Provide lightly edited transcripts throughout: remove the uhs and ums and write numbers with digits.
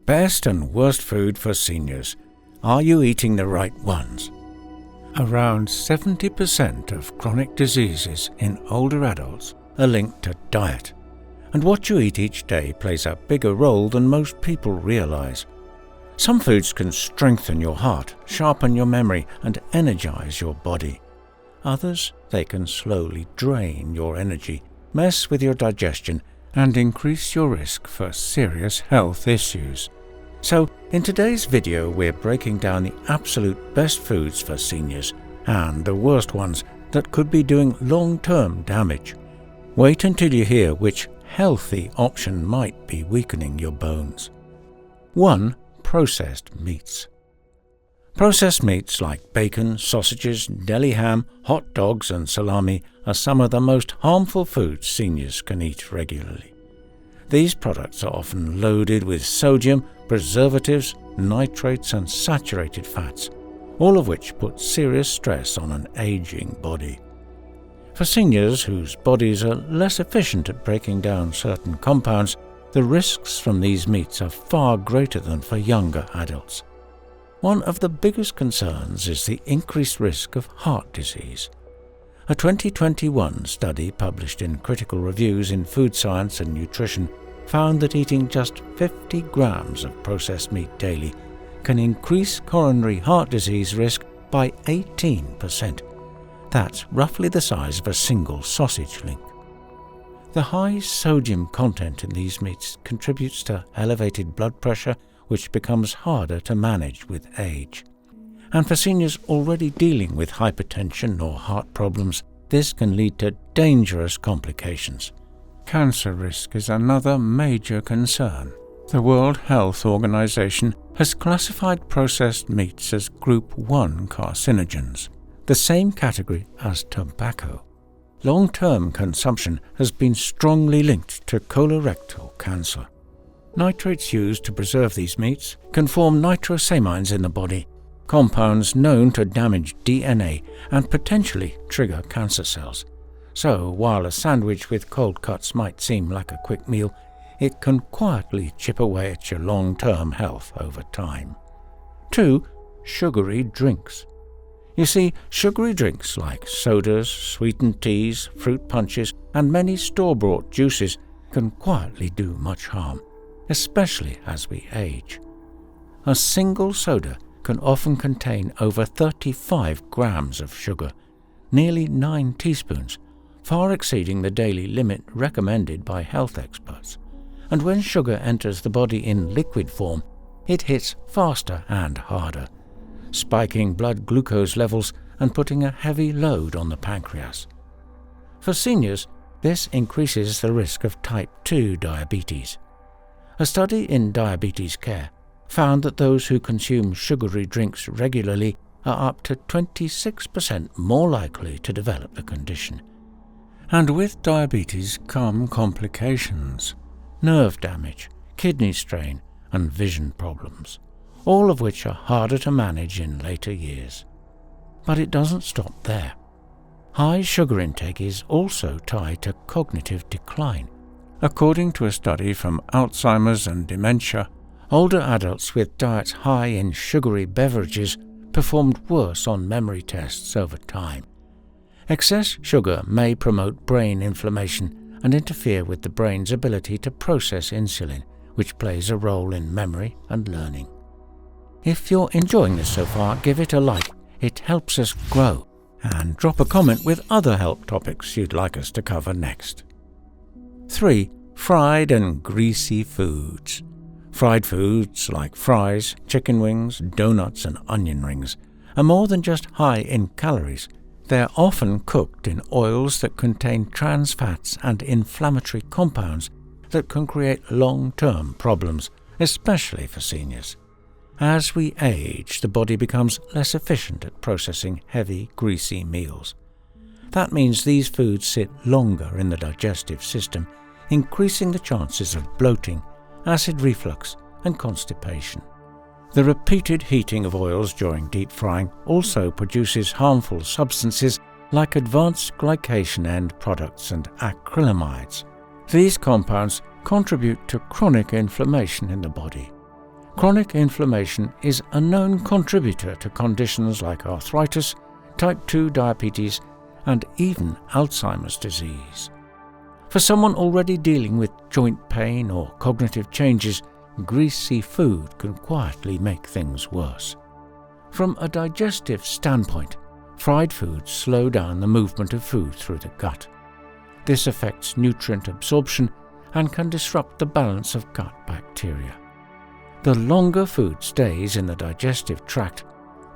Best and worst food for seniors. Are you eating the right ones? Around 70% of chronic diseases in older adults are linked to diet, and what you eat each day plays a bigger role than most people realize. Some foods can strengthen your heart, sharpen your memory, and energize your body. Others, they can slowly drain your energy, mess with your digestion, and increase your risk for serious health issues. So, in today's video, we're breaking down the absolute best foods for seniors and the worst ones that could be doing long-term damage. Wait until you hear which healthy option might be weakening your bones. 1. Processed meats. Processed meats like bacon, sausages, deli ham, hot dogs and salami are some of the most harmful foods seniors can eat regularly. These products are often loaded with sodium, preservatives, nitrates and saturated fats, all of which put serious stress on an aging body. For seniors whose bodies are less efficient at breaking down certain compounds, the risks from these meats are far greater than for younger adults. One of the biggest concerns is the increased risk of heart disease. A 2021 study published in Critical Reviews in Food Science and Nutrition found that eating just 50 grams of processed meat daily can increase coronary heart disease risk by 18%. That's roughly the size of a single sausage link. The high sodium content in these meats contributes to elevated blood pressure, which becomes harder to manage with age. And for seniors already dealing with hypertension or heart problems, this can lead to dangerous complications. Cancer risk is another major concern. The World Health Organization has classified processed meats as Group 1 carcinogens, the same category as tobacco. Long-term consumption has been strongly linked to colorectal cancer. Nitrates used to preserve these meats can form nitrosamines in the body, compounds known to damage DNA and potentially trigger cancer cells. So, while a sandwich with cold cuts might seem like a quick meal, it can quietly chip away at your long-term health over time. 2. Sugary drinks. You see, sugary drinks like sodas, sweetened teas, fruit punches, and many store-bought juices can quietly do much harm, especially as we age. A single soda can often contain over 35 grams of sugar, nearly 9 teaspoons, far exceeding the daily limit recommended by health experts. And when sugar enters the body in liquid form, it hits faster and harder, spiking blood glucose levels and putting a heavy load on the pancreas. For seniors, this increases the risk of type 2 diabetes. A study in Diabetes Care found that those who consume sugary drinks regularly are up to 26% more likely to develop the condition. And with diabetes come complications, nerve damage, kidney strain, and vision problems, all of which are harder to manage in later years. But it doesn't stop there. High sugar intake is also tied to cognitive decline. According to a study from Alzheimer's and Dementia, older adults with diets high in sugary beverages performed worse on memory tests over time. Excess sugar may promote brain inflammation and interfere with the brain's ability to process insulin, which plays a role in memory and learning. If you're enjoying this so far, give it a like. It helps us grow. And drop a comment with other health topics you'd like us to cover next. 3. Fried and greasy foods. Fried foods like fries, chicken wings, donuts and onion rings are more than just high in calories. They're often cooked in oils that contain trans fats and inflammatory compounds that can create long-term problems, especially for seniors. As we age, the body becomes less efficient at processing heavy, greasy meals. That means these foods sit longer in the digestive system, increasing the chances of bloating, acid reflux, and constipation. The repeated heating of oils during deep frying also produces harmful substances like advanced glycation end products and acrylamides. These compounds contribute to chronic inflammation in the body. Chronic inflammation is a known contributor to conditions like arthritis, type 2 diabetes, and even Alzheimer's disease. For someone already dealing with joint pain or cognitive changes, greasy food can quietly make things worse. From a digestive standpoint, fried foods slow down the movement of food through the gut. This affects nutrient absorption and can disrupt the balance of gut bacteria. The longer food stays in the digestive tract,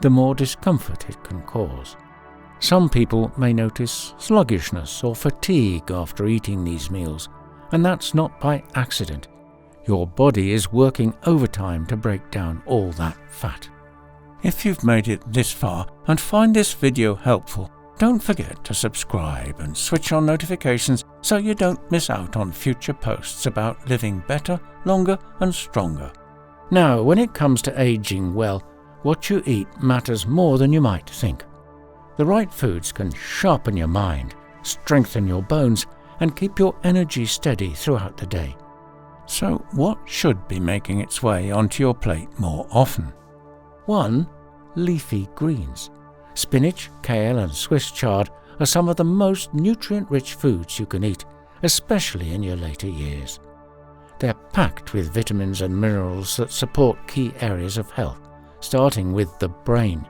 the more discomfort it can cause. Some people may notice sluggishness or fatigue after eating these meals, and that's not by accident. Your body is working overtime to break down all that fat. If you've made it this far and find this video helpful, don't forget to subscribe and switch on notifications so you don't miss out on future posts about living better, longer and stronger. Now, when it comes to aging well, what you eat matters more than you might think. The right foods can sharpen your mind, strengthen your bones, and keep your energy steady throughout the day. So what should be making its way onto your plate more often? 1. Leafy greens. Spinach, kale and Swiss chard are some of the most nutrient-rich foods you can eat, especially in your later years. They're packed with vitamins and minerals that support key areas of health, starting with the brain.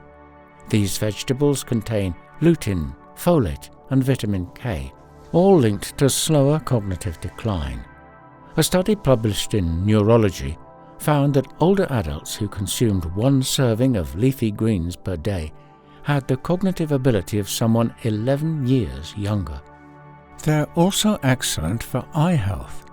These vegetables contain lutein, folate and vitamin K, all linked to slower cognitive decline. A study published in Neurology found that older adults who consumed 1 serving of leafy greens per day had the cognitive ability of someone 11 years younger. They're also excellent for eye health.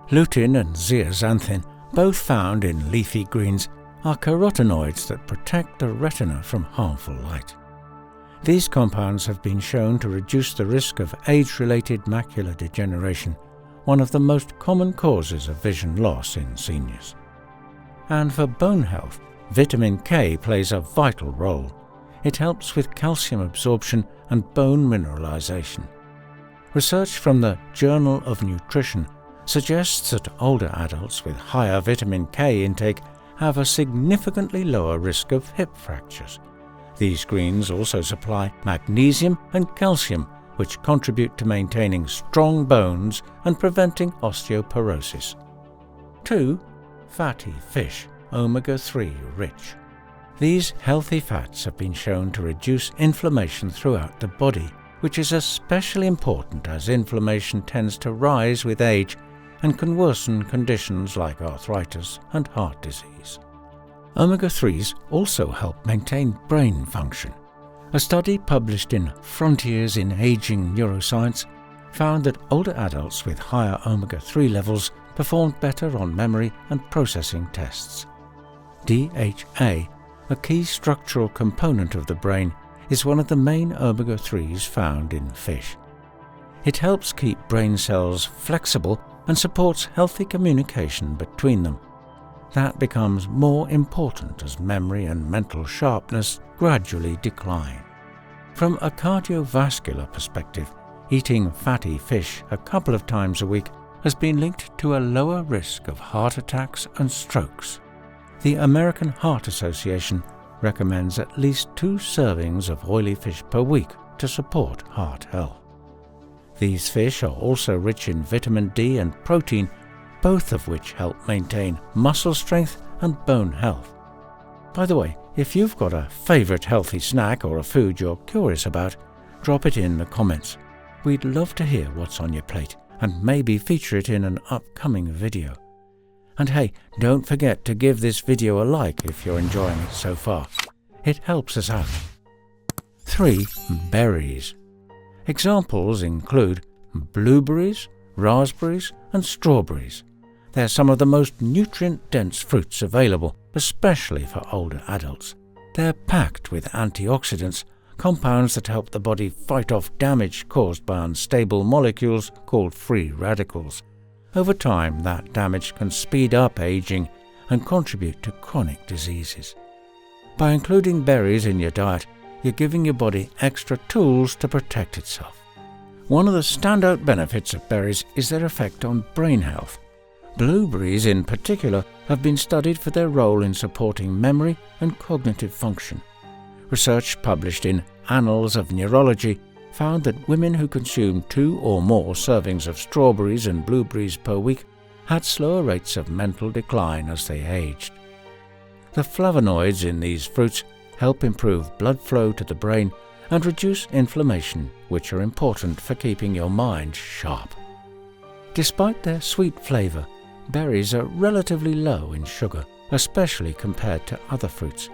Lutein and zeaxanthin, both found in leafy greens, are carotenoids that protect the retina from harmful light. These compounds have been shown to reduce the risk of age-related macular degeneration, one of the most common causes of vision loss in seniors. And for bone health, vitamin K plays a vital role. It helps with calcium absorption and bone mineralization. Research from the Journal of Nutrition suggests that older adults with higher vitamin K intake have a significantly lower risk of hip fractures. These greens also supply magnesium and calcium, which contribute to maintaining strong bones and preventing osteoporosis. 2. Fatty fish, omega-3 rich. These healthy fats have been shown to reduce inflammation throughout the body, which is especially important as inflammation tends to rise with age and can worsen conditions like arthritis and heart disease. Omega-3s also help maintain brain function. A study published in Frontiers in Aging Neuroscience found that older adults with higher omega-3 levels performed better on memory and processing tests. DHA, a key structural component of the brain, is one of the main omega-3s found in fish. It helps keep brain cells flexible and supports healthy communication between them. That becomes more important as memory and mental sharpness gradually decline. From a cardiovascular perspective, eating fatty fish a couple of times a week has been linked to a lower risk of heart attacks and strokes. The American Heart Association recommends at least 2 servings of oily fish per week to support heart health. These fish are also rich in vitamin D and protein, both of which help maintain muscle strength and bone health. By the way, if you've got a favorite healthy snack or a food you're curious about, drop it in the comments. We'd love to hear what's on your plate and maybe feature it in an upcoming video. And hey, don't forget to give this video a like if you're enjoying it so far. It helps us out. 3. Berries. Examples include blueberries, raspberries and strawberries. They're some of the most nutrient-dense fruits available, especially for older adults. They're packed with antioxidants, compounds that help the body fight off damage caused by unstable molecules called free radicals. Over time, that damage can speed up aging and contribute to chronic diseases. By including berries in your diet, you're giving your body extra tools to protect itself. One of the standout benefits of berries is their effect on brain health. Blueberries in particular have been studied for their role in supporting memory and cognitive function. Research published in Annals of Neurology found that women who consumed 2 or more servings of strawberries and blueberries per week had slower rates of mental decline as they aged. The flavonoids in these fruits help improve blood flow to the brain and reduce inflammation, which are important for keeping your mind sharp. Despite their sweet flavor, berries are relatively low in sugar, especially compared to other fruits.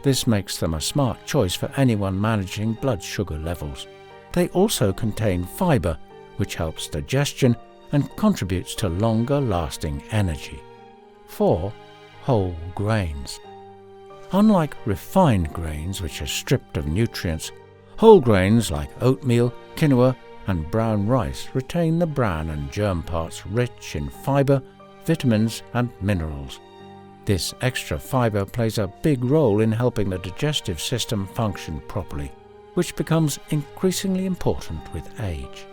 This makes them a smart choice for anyone managing blood sugar levels. They also contain fiber, which helps digestion and contributes to longer-lasting energy. 4. Whole grains. Unlike refined grains, which are stripped of nutrients, whole grains like oatmeal, quinoa, and brown rice retain the bran and germ parts rich in fiber, vitamins, and minerals. This extra fiber plays a big role in helping the digestive system function properly, which becomes increasingly important with age.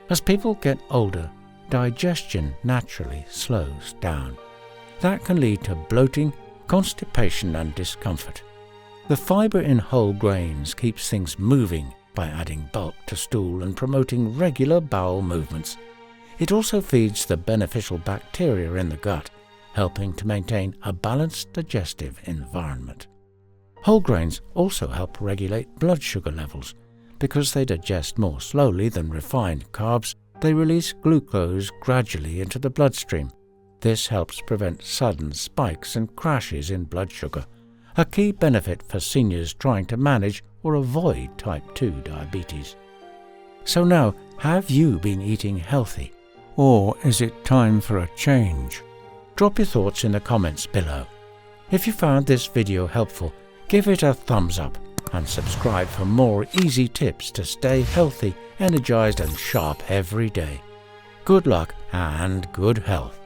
As people get older, digestion naturally slows down. That can lead to bloating, constipation, and discomfort. The fiber in whole grains keeps things moving by adding bulk to stool and promoting regular bowel movements. It also feeds the beneficial bacteria in the gut, helping to maintain a balanced digestive environment. Whole grains also help regulate blood sugar levels. Because they digest more slowly than refined carbs, they release glucose gradually into the bloodstream. This helps prevent sudden spikes and crashes in blood sugar, a key benefit for seniors trying to manage or avoid type 2 diabetes. So now, have you been eating healthy? Or is it time for a change? Drop your thoughts in the comments below. If you found this video helpful, give it a thumbs up and subscribe for more easy tips to stay healthy, energized, and sharp every day. Good luck and good health.